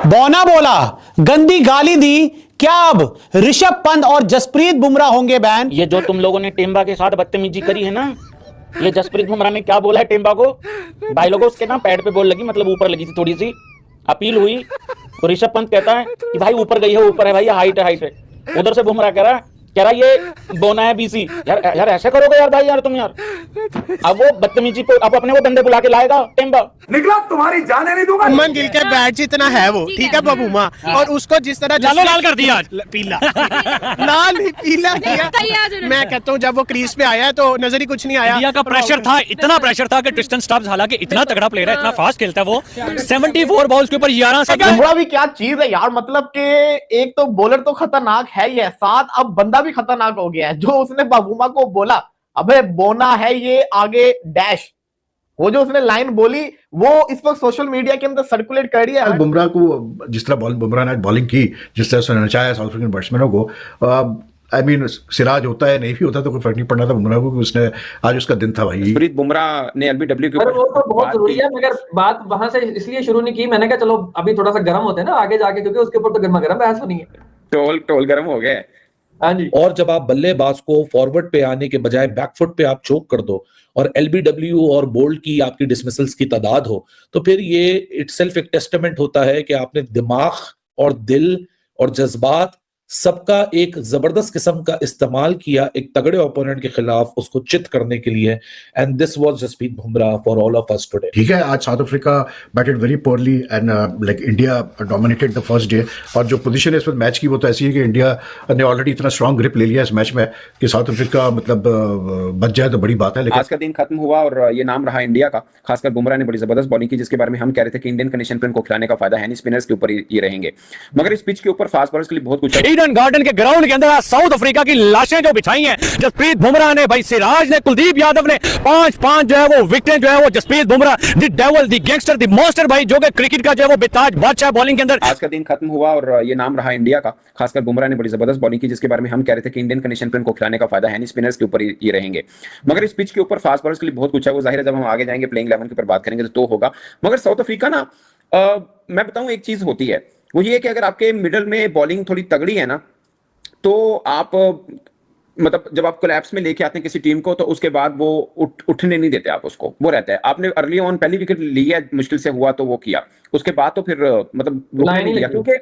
बौना बोला, गंदी गाली दी, क्या अब ऋषभ पंत और जसप्रीत बुमराह होंगे बैन? ये जो तुम लोगों ने टेम्बा के साथ बदतमीजी करी है ना, ये जसप्रीत बुमराह ने क्या बोला है टेम्बा को? भाई लोगों उसके ना पैड पे बॉल लगी, मतलब ऊपर लगी थी, थोड़ी सी अपील हुई तो ऋषभ पंत कहता है कि भाई ऊपर गई है, ऊपर है भाई, हाइट है, हाइट है। उधर से बुमराह कह रहा ये बोना है बीसी। यार ऐसे करोगे यार भाई, यार तुम यार। अब वो बदतमीजी पे अब अपने वो डंडे बुला के लाएगा टेम्बा। निकला तुम्हारी जाने नहीं दूंगा। मन गिल के बैट जितना है वो, ठीक है बबूमा, और उसको जिस तरह लालो लाल कर दिया, पीला लाल नहीं पीला किया। मैं कहता हूँ जब वो क्रीज पे आया तो नजर ही कुछ नहीं आया। इंडिया का प्रेशर था, इतना प्रेशर था कि ट्रिस्टन स्टब्स हालांकि इतना तगड़ा प्लेयर है, इतना फास्ट खेलता है वो, 74 बॉल्स के ऊपर 11 से। बुमराह भी क्या चीज है यार, मतलब कि एक तो बॉलर तो खतरनाक है ही है, साथ अब बंदा भी खतरनाक हो गया है। जो उसने बबूमा को बोला अबे बोना है ये आगे डैश, वो जो उसने लाइन बोली वो इस वक्त सोशल मीडिया के अंदर सर्कुलेट कर रही है। बुमराह को जिस तरह बुमराह ने बॉलिंग की, जिस तरह से नचाया साउथ अफ्रीकन बैट्समैनों को, आई मीन सिराज होता है नहीं भी होता तो कोई फर्क नहीं पड़ना था बुमराह को, उसने आज उसका दिन था भाई। जसप्रीत बुमराह ने एलबीडब्ल्यू के ऊपर वो तो बहुत जरूरी है, मगर बात वहां से इसलिए शुरू नहीं की मैंने कहा चलो अभी थोड़ा सा गर्म होते हैं ना आगे जाके, क्योंकि उसके ऊपर तो गर्मा गर्म बहस होनी है। टोल गर्म हो गया। हाँ जी। और जब आप बल्लेबाज को फॉरवर्ड पे आने के बजाय बैकफुट पे आप चोक कर दो और एलबीडब्ल्यू और बोल्ड की आपकी डिसमिसल्स की तादाद हो, तो फिर ये इटसेल्फ एक टेस्टामेंट होता है कि आपने दिमाग और दिल और जज्बात सबका एक जबरदस्त किस्म का इस्तेमाल किया एक तगड़े ओपोनेंट के खिलाफ उसको चित करने के लिए। And this was Jasprit Bumrah for all of us today. ठीक है, आज South Africa batted very poorly and like India dominated the first day, और जो पोजीशन है इस पर मैच की वो तो ऐसी है कि इंडिया ने ऑलरेडी इतना स्ट्रांग ग्रिप ले लिया इस मैच में कि साउथ अफ्रीका मतलब बच जाए तो बड़ी बात है। लेकिन आज का दिन खत्म हुआ और ये नाम रहा इंडिया का। खासकर बुमराह ने बड़ी जबरदस्त बॉलिंग की, जिसके बारे में हम कह रहे थे कि इंडियन कंडीशन पे इनको खिलाने का फायदा है नहीं, स्पिनर्स के ऊपर ये रहेंगे। मगर इस पिच के ऊपर फास्ट बॉलर्स के लिए बहुत कुछ है। ईडन गार्डन के ग्राउंड के अंदर साउथ अफ्रीका की लाशें जो बिछाई हैं, जसप्रीत बुमराह ने, भाई सिराज ने, कुलदीप यादव ने, 5-5 जो है वो विकेट जो है वो Jasprit Bumrah, the devil, the gangster, the monster, भाई जो कि क्रिकेट का जो है वो बेताज बादशाह बॉलिंग के अंदर। आज का दिन खत्म हुआ और ये नाम रहा इंडिया का। खासकर बुमराह ने बड़ी जबरदस्त बॉलिंग की, जिसके बारे में हम कह रहे थे कि इंडियन कंडीशन पे इनको खिलाने का फायदा है नहीं, स्पिनर्स के ऊपर ये रहेंगे। मगर इस पिच के ऊपर फास्ट बॉलर्स के लिए बहुत कुछ है, वो जाहिर है जब हम आगे जाएंगे प्लेइंग 11 के ऊपर बात करेंगे तो होगा। मगर साउथ अफ्रीका ना, मैं बताऊं एक चीज होती है, वो ये कि अगर आपके मिडल में बॉलिंग थोड़ी तगड़ी है ना, तो आप मतलब जब आप कोलैप्स में लेके आते हैं किसी टीम को, तो उसके बाद वो उठने नहीं देते आप उसको, वो रहता है। आपने अर्ली ऑन पहली विकेट ली है, मुश्किल से हुआ तो वो किया, उसके बाद तो फिर मतलब नहीं लिया, क्योंकि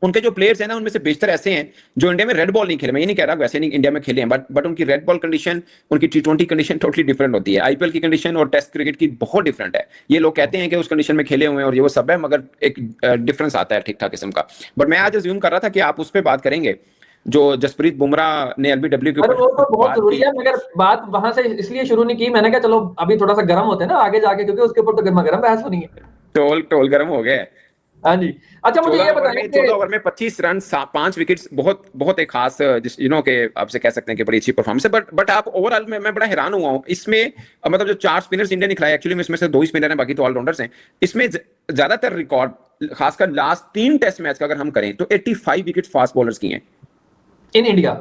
उनके जो प्लेयर्स हैं ना उनमें से बेशतर ऐसे हैं जो इंडिया में रेड बॉल नहीं खेले। मैं ये नहीं कह रहा वैसे नहीं इंडिया में खेले हैं, बट उनकी रेड बॉल कंडीशन, उनकी T20 कंडीशन टोटली डिफरेंट होती है। आईपीएल की कंडीशन और टेस्ट क्रिकेट की बहुत डिफरेंट है। ये लोग कहते हैं कि उस कंडीशन में खेले हुए हैं और ये वो सब है, मगर एक डिफरेंस आता है ठीक ठाक किस्म का। बट मैं आज अज्यूम कर रहा था कि आप उस पर बात करेंगे जो जसप्रीत बुमराह ने एलबीडब्ल्यू के ऊपर। वो तो बहुत जरूरी है, मगर बात वहां से इसलिए शुरू नहीं की मैंने कहा चलो अभी थोड़ा सा गर्म होते हैं ना आगे जाके, क्योंकि उसके ऊपर तो गर्मा गर्म बहस होनी है। टोल गर्म हो गया। हाँ जी। अच्छा मुझे ये बताइए, 14 ओवर में 25 रन, 5 विकेट्स, बहुत एक खास यू नो के आपसे कह सकते हैं कि बड़ी अच्छी परफॉर्मेंस है। बट आप ओवरऑल में मैं बड़ा हैरान हुआ हूं इसमें, मतलब जो 4 स्पिनर्स इंडिया ने खिलाए, एक्चुअली में इसमें से 2 ही स्पिनर हैं, बाकी तो ऑलराउंडर्स हैं। इसमें ज्यादातर रिकॉर्ड खासकर लास्ट 3 टेस्ट मैच का अगर हम करें तो 85 विकेट फास्ट बॉलर्स की हैं in India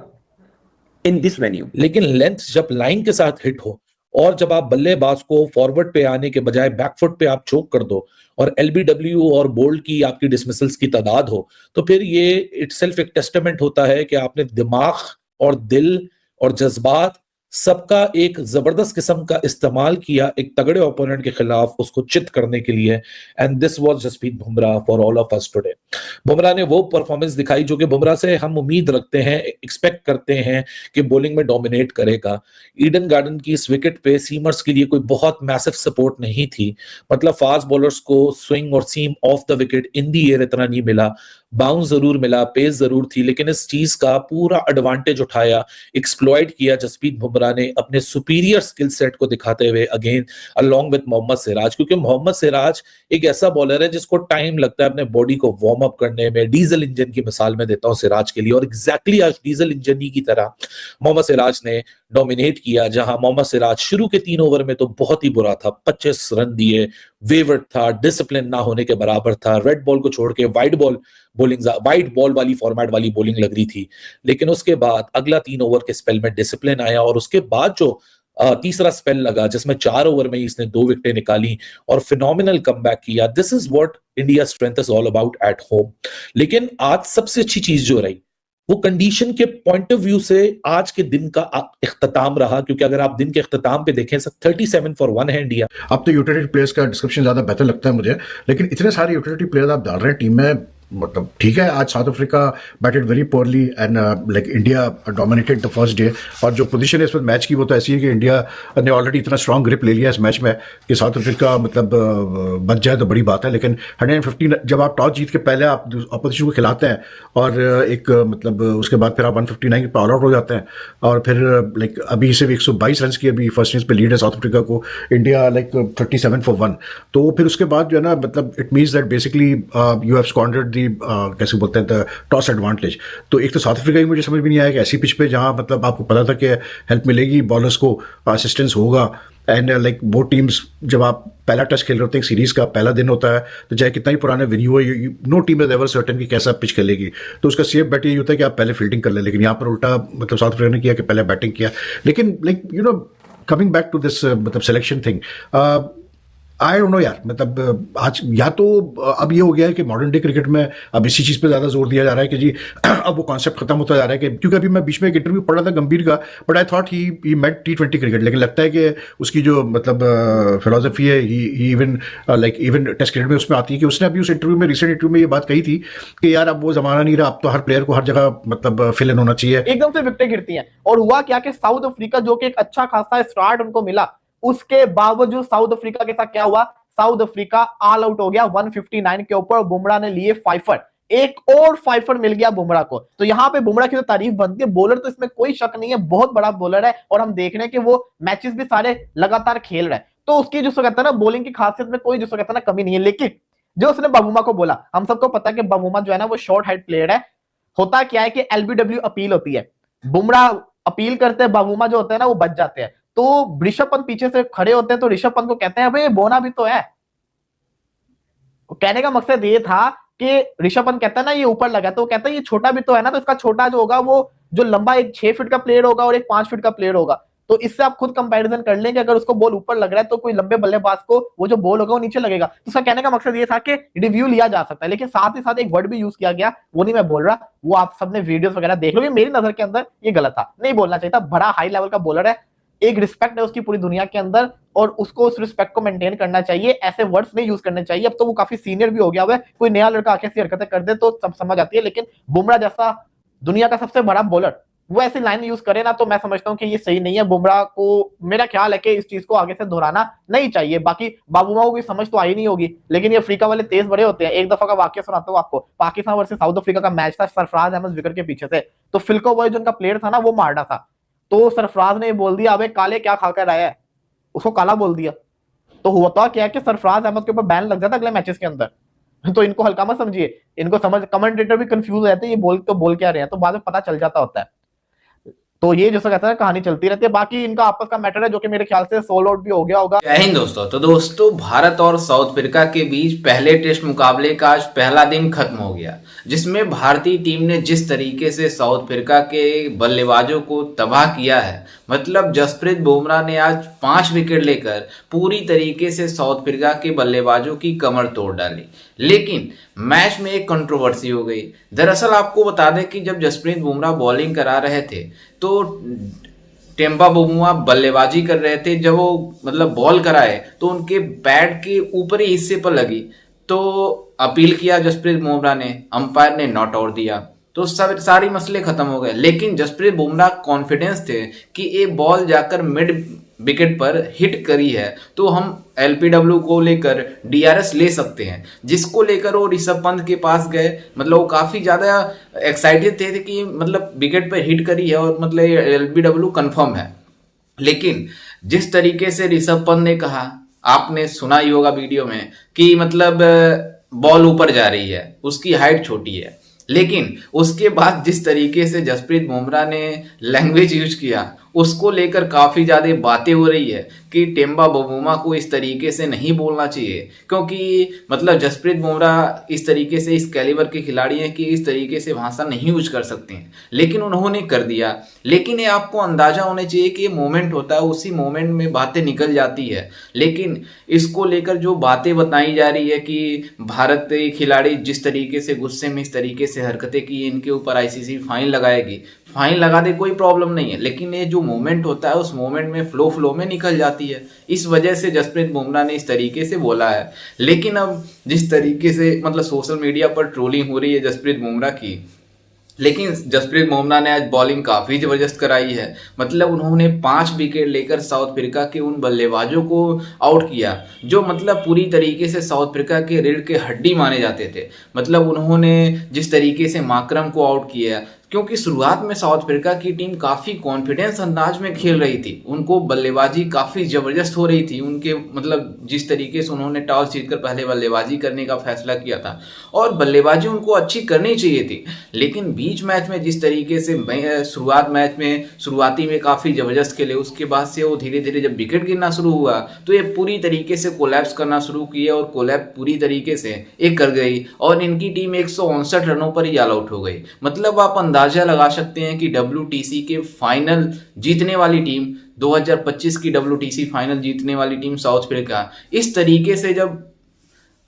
in this venue. लेकिन लेंथ जब लाइन के साथ हिट हो और जब आप बल्लेबाज को फॉरवर्ड पे आने के बजाय बैकफुट पे आप चोक कर दो और एलबीडब्ल्यू और बोल्ड की आपकी डिसमिसल्स की तादाद हो, तो फिर ये इटसेल्फ एक टेस्टामेंट होता है कि आपने दिमाग और दिल और जज्बात सबका एक जबरदस्त किस्म का इस्तेमाल किया एक तगड़े ओपोनेंट के खिलाफ उसको चित करने के लिए। And this was Jasprit Bumrah for all of us today. Bumrah ने वो परफॉर्मेंस दिखाई जो कि बुमराह से हम उम्मीद रखते हैं, एक्सपेक्ट करते हैं कि बॉलिंग में डोमिनेट करेगा। ईडन गार्डन की इस विकेट पे सीमर्स के लिए कोई बहुत मैसिव सपोर्ट नहीं थी, मतलब फास्ट बॉलर्स को स्विंग और seam off the wicket in the air इतना नहीं मिला, बाउंस जरूर मिला, पेस जरूर थी, लेकिन इस चीज का पूरा एडवांटेज उठाया, एक्सप्लॉइट किया जसप्रीत बुमराह ने अपने सुपीरियर स्किल सेट को दिखाते हुए again along with Mohammed Siraj. क्योंकि मोहम्मद सिराज एक ऐसा बॉलर है जिसको टाइम लगता है अपने बॉडी को वार्म अप करने में। डीजल इंजन की मिसाल में देता हूं सिराज के लिए, और एग्जैक्टली आज डीजल इंजन ही की तरह मोहम्मद सिराज ने डोमिनेट किया। जहां मोहम्मद सिराज शुरू के 3 ओवर में तो बहुत ही बुरा था, 25 रन दिए, वेवर्ड था, डिसिप्लिन ना होने के बराबर था, रेड बॉल को छोड़ के वाइट बॉल वाली फॉर्मेट वाली बॉलिंग लग रही थी। लेकिन उसके बाद अगला 3 ओवर के स्पेल में डिसिप्लिन आया और उसके बाद जो तीसरा स्पेल लगा जिसमें 4 ओवर में ही इसने 2 विकेटें निकाली और फिनोमिनल कमबैक किया। This is what India strength is all about at home. लेकिन आज सबसे अच्छी चीज जो रही वो कंडीशन के पॉइंट ऑफ व्यू से आज के दिन का इख्तिताम रहा, क्योंकि अगर आप दिन के इख्तिताम पे देखें 37 for 1 है इंडिया। अब तो यूटिलिटी प्लेयर्स का डिस्क्रिप्शन ज्यादा बेहतर लगता है मुझे, लेकिन इतने सारे यूटिलिटी प्लेयर्स आप डाल रहे हैं टीम में, मतलब ठीक है आज South Africa batted very poorly and like India dominated the first day, और जो पोजीशन है इस मैच की वो तो ऐसी है कि इंडिया ने ऑलरेडी इतना स्ट्रांग ग्रिप ले लिया इस मैच में कि साउथ अफ्रीका मतलब बच जाए तो बड़ी बात है। लेकिन 115 जब आप टॉस जीत के पहले आप अपोजिशन को खिलाते हैं और एक मतलब उसके बाद फिर आप 159 पे ऑल आउट हो जाते हैं, और फिर लाइक अभी सिर्फ 122 रन की अभी फर्स्ट इनिंग्स पे लीड है साउथ अफ्रीका को, इंडिया लाइक 37 for 1। तो फिर उसके बाद जो है ना मतलब it means that basically you have squandered कैसे बोलते हैं टॉस एडवांटेज। तो एक तो साउथ अफ्रीका ही मुझे समझ में नहीं आया कि ऐसी पिच पे जहां मतलब आपको पता था कि हेल्प मिलेगी, बॉलर्स को असिस्टेंस होगा, एंड लाइक वो टीम्स जब आप पहला टेस्ट खेल रहे होते हैं सीरीज का पहला दिन होता है, तो चाहे कितना ही पुराने वेन्यू हो, no team is ever certain कि कैसा पिच खेलेगी, तो उसका सेफ बेट यही होता है कि आप पहले फील्डिंग कर ले। लेकिन यहाँ पर उल्टा मतलब साउथ अफ्रीका ने किया कि पहले बैटिंग किया। लेकिन like you know coming back to this मतलब selection thing, I don't know यार, मतलब आज या तो अब ये हो गया है कि मॉडर्न डे क्रिकेट में अब इसी चीज़ पे ज़्यादा जोर दिया जा रहा है कि जी अब वो कॉन्सेप्ट खत्म होता जा रहा है कि, क्योंकि अभी मैं बीच में एक इंटरव्यू पढ़ा था गंभीर का, but I thought he meant T20 cricket, लेकिन लगता है कि उसकी जो मतलब फिलोसफी है ही even like even test cricket में उसमें आती है कि उसने अभी उस इंटरव्यू में रिसेंट इंटरव्यू में ये बात कही थी कि यार अब वो जमाना नहीं रहा, अब तो हर प्लेयर को हर जगह मतलब फिल इन होना चाहिए। एकदम से विकेटें गिरती हैं, और हुआ क्या कि साउथ अफ्रीका जो कि एक अच्छा खासा स्टार्ट उनको मिला, उसके बावजूद साउथ अफ्रीका के साथ क्या हुआ, साउथ अफ्रीका ऑल आउट हो गया 159 के ऊपर। बुमराह ने लिए 5 एक और 5 मिल गया बुमराह को। तो यहां पे बुमराह की तो तारीफ बनती है, बॉलर तो इसमें कोई शक नहीं है, बहुत बड़ा बॉलर है, और हम देख रहे हैं कि वो मैचेस भी सारे लगातार खेल रहे हैं, तो उसकी जो कहता है ना बॉलिंग की खासियत में कोई जो कहता है ना कमी नहीं है। लेकिन जो उसने बाबूमा को बोला, हम सबको पता है कि बाबूमा जो है ना वो शॉर्ट हाइट प्लेयर है। होता क्या है कि LBW अपील होती है, बुमराह अपील करते हैं, बाबूमा जो होते हैं ना वो बच जाते हैं। तो ऋषभ पंत पीछे से खड़े होते हैं, तो ऋषभ पंत को कहते हैं भाई बोना भी तो है। कहने का मकसद ये था कि ऋषभ पंत कहता है ना ये ऊपर लगा, तो कहता है ये छोटा भी तो है ना, तो इसका छोटा जो होगा वो जो लंबा एक 6 फीट का प्लेयर होगा और एक 5 फीट का प्लेयर होगा, तो इससे आप खुद कंपैरिजन कर लेंगे, अगर उसको बॉल ऊपर लग रहा है तो कोई लंबे बल्लेबाज को वो जो बॉल होगा वो नीचे लगेगा। तो उसका कहने का मकसद ये था कि रिव्यू लिया जा सकता है, लेकिन साथ ही साथ एक वर्ड भी यूज किया गया, वो नहीं मैं बोल रहा, वो आप सबने वीडियोस वगैरह देख लो, मेरी नजर के अंदर ये गलत था, नहीं बोलना चाहिए था। बड़ा हाई लेवल का बॉलर है, एक रिस्पेक्ट है उसकी पूरी दुनिया के अंदर, और उसको उस रिस्पेक्ट को मेंटेन करना चाहिए, ऐसे वर्ड्स नहीं यूज करने चाहिए। अब तो वो काफी सीनियर भी हो गया हुआ है, कोई नया लड़का आके ऐसी हरकतें कर दे तो सब समझ आती है, लेकिन बुमराह जैसा दुनिया का सबसे बड़ा बॉलर वो ऐसी लाइन यूज करे ना, तो मैं समझता हूं कि ये सही नहीं है। बुमराह को मेरा ख्याल है कि इस चीज को आगे से दोहराना नहीं चाहिए। बाकी बाबूमा को कोई समझ तो आई नहीं होगी, लेकिन ये अफ्रीका वाले तेज बड़े होते हैं। एक दफा का वाकया सुनाता हूँ आपको, पाकिस्तान वर्सेस साउथ अफ्रीका का मैच था, सरफराज अहमद विकेट के पीछे थे, तो फिल्को बॉय जो उनका प्लेयर था ना वो मार रहा था, तो सरफराज ने बोल दिया अबे काले क्या खाकर आया है, उसको काला बोल दिया। तो हुआ तो क्या कि सरफराज अहमद के ऊपर बैन लग जाता अगले मैचेस के अंदर। तो इनको हल्का मत समझिए, इनको समझ, कमेंटेटर भी कंफ्यूज हो जाते हैं ये बोल क्या रहे हैं, तो बाद में पता चल जाता होता है। तो ये जैसा कहता है कहानी चलती रहती है। बाकी इनका आपस का मैटर है जो कि मेरे ख्याल से सोल्ड आउट भी हो गया होगा। जय हिंद दोस्तों। तो दोस्तों भारत और साउथ अफ्रीका के बीच पहले टेस्ट मुकाबले का आज पहला दिन खत्म हो गया, जिसमें भारतीय टीम ने जिस तरीके से साउथ अफ्रीका के बल्लेबाजों को तबाह किया है, मतलब जसप्रीत बुमराह ने आज 5 विकेट लेकर पूरी तरीके से साउथ अफ्रीका के बल्लेबाजों की कमर तोड़ डाली। लेकिन मैच में एक कंट्रोवर्सी हो गई। दरअसल आपको बता दें कि जब जसप्रीत बुमराह बॉलिंग करा रहे थे तो टेम्पा बाबूमा बल्लेबाजी कर रहे थे। जब वो मतलब बॉल कराए तो उनके बैट के ऊपरी हिस्से पर लगी, तो अपील किया जसप्रीत बुमराह ने, अंपायर ने नॉट आउट दिया, तो सब सारी मसले खत्म हो गए। लेकिन जसप्रीत बुमराह कॉन्फिडेंस थे कि ये बॉल जाकर मिड विकेट पर हिट करी है तो हम LPW को लेकर DRS ले सकते हैं, जिसको लेकर वो ऋषभ पंत के पास गए। मतलब वो काफी ज्यादा एक्साइटेड थे कि मतलब विकेट पर हिट करी है और मतलब LBW कंफर्म है। लेकिन जिस तरीके से ऋषभ पंत ने कहा, आपने सुना ही होगा वीडियो में कि मतलब बॉल ऊपर जा रही है, उसकी हाइट छोटी है, लेकिन उसके बाद जिस तरीके से जसप्रीत बुमराह ने लैंग्वेज यूज किया उसको लेकर काफी ज्यादा बातें हो रही है कि टेम्बा बबूमा को इस तरीके से नहीं बोलना चाहिए, क्योंकि मतलब जसप्रीत बुमराह इस तरीके से इस कैलिबर के खिलाड़ी हैं कि इस तरीके से भाषा नहीं यूज कर सकते हैं, लेकिन उन्होंने कर दिया। लेकिन ये आपको अंदाजा होना चाहिए कि ये मोमेंट होता है, उसी मोमेंट में बातें निकल जाती है। लेकिन इसको लेकर जो बातें बताई जा रही है कि भारतीय खिलाड़ी जिस तरीके से गुस्से में इस तरीके से हरकतें की, इनके ऊपर आईसीसी फाइन लगाएगी, फाइन लगा दे कोई प्रॉब्लम नहीं है, लेकिन ये जो मोमेंट होता है उस मोमेंट में फ्लो में निकल जाती है। इस वजह से जसप्रीत बुमराह ने इस तरीके से बोला है। लेकिन अब जिस तरीके से मतलब सोशल मीडिया पर ट्रोलिंग हो रही है जसप्रीत बुमराह की, लेकिन जसप्रीत बुमराह ने आज बॉलिंग काफी जबरदस्त कराई है। मतलब उन्होंने 5 विकेट लेकर साउथ अफ्रीका के उन बल्लेबाजों को आउट किया जो मतलब पूरी तरीके से साउथ अफ्रीका के रीढ़ के हड्डी माने जाते थे। मतलब उन्होंने जिस तरीके से माकरम को आउट किया, क्योंकि शुरुआत में साउथ अफ्रीका की टीम काफी कॉन्फिडेंस अंदाज में खेल रही थी, उनको बल्लेबाजी काफी जबरदस्त हो रही थी। उनके मतलब जिस तरीके से उन्होंने टॉस जीतकर पहले बल्लेबाजी करने का फैसला किया था और बल्लेबाजी उनको अच्छी करनी चाहिए थी। लेकिन बीच मैच में जिस तरीके से शुरुआती में काफी जबरदस्त खेले, उसके बाद से वो धीरे धीरे जब विकेट गिरना शुरू हुआ तो ये पूरी तरीके से कोलैप्स करना शुरू किए और कोलैप्स पूरी तरीके से एक कर गई और इनकी टीम 159 रनों पर ही ऑल आउट हो गई। मतलब आप अंदाजा लगा सकते हैं कि WTC के फाइनल जीतने वाली टीम, 2025 की WTC फाइनल जीतने वाली टीम साउथ अफ्रीका इस तरीके से जब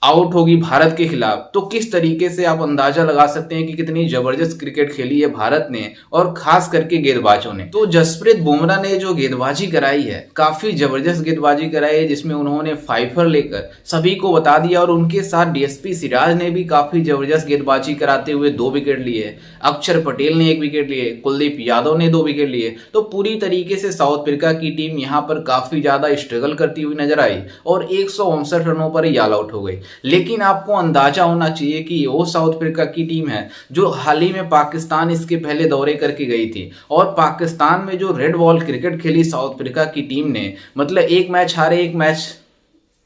आउट होगी भारत के खिलाफ, तो किस तरीके से आप अंदाजा लगा सकते हैं कि कितनी जबरदस्त क्रिकेट खेली है भारत ने और खास करके गेंदबाजों ने। तो जसप्रीत बुमराह ने जो गेंदबाजी कराई है, काफी जबरदस्त गेंदबाजी कराई है, जिसमें उन्होंने फाइफर लेकर सभी को बता दिया और उनके साथ DSP सिराज ने भी काफी जबरदस्त गेंदबाजी कराते हुए 2 विकेट लिए, अक्षर पटेल ने 1 विकेट लिए, कुलदीप यादव ने 2 विकेट लिए। तो पूरी तरीके से साउथ अफ्रीका की टीम यहाँ पर काफी ज्यादा स्ट्रगल करती हुई नजर आई और 159 रनों पर ही ऑल आउट हो गई। लेकिन आपको अंदाजा होना चाहिए कि वो साउथ अफ्रीका की टीम है जो हाल ही में पाकिस्तान इसके पहले दौरे करके गई थी और पाकिस्तान में जो रेड बॉल क्रिकेट खेली साउथ अफ्रीका की टीम ने, मतलब 1 मैच हारे 1 मैच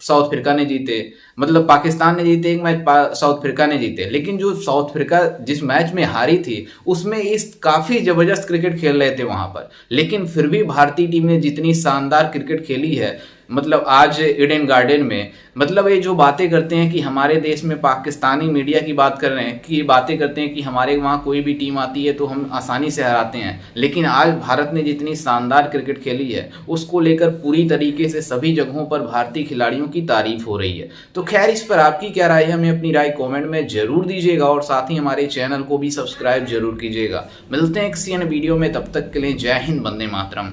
साउथ अफ्रीका ने जीते, मतलब पाकिस्तान ने जीते 1 मैच साउथ अफ्रीका ने जीते। लेकिन जो साउथ अफ्रीका जिस मैच में हारी थी उसमें इस काफी जबरदस्त क्रिकेट खेल रहे थे वहां पर, लेकिन फिर भी भारतीय टीम ने जितनी शानदार क्रिकेट खेली है, मतलब आज ईडन गार्डन में, मतलब ये जो बातें करते हैं कि हमारे देश में पाकिस्तानी मीडिया की बात कर रहे हैं कि बातें करते हैं कि हमारे वहाँ कोई भी टीम आती है तो हम आसानी से हराते हैं, लेकिन आज भारत ने जितनी शानदार क्रिकेट खेली है उसको लेकर पूरी तरीके से सभी जगहों पर भारतीय खिलाड़ियों की तारीफ हो रही है। तो खैर इस पर आपकी क्या राय है, हमें अपनी राय कमेंट में जरूर दीजिएगा और साथ ही हमारे चैनल को भी सब्सक्राइब जरूर कीजिएगा। मिलते हैं किसी अन्य वीडियो में, तब तक के लिए जय हिंद, वंदे मातरम।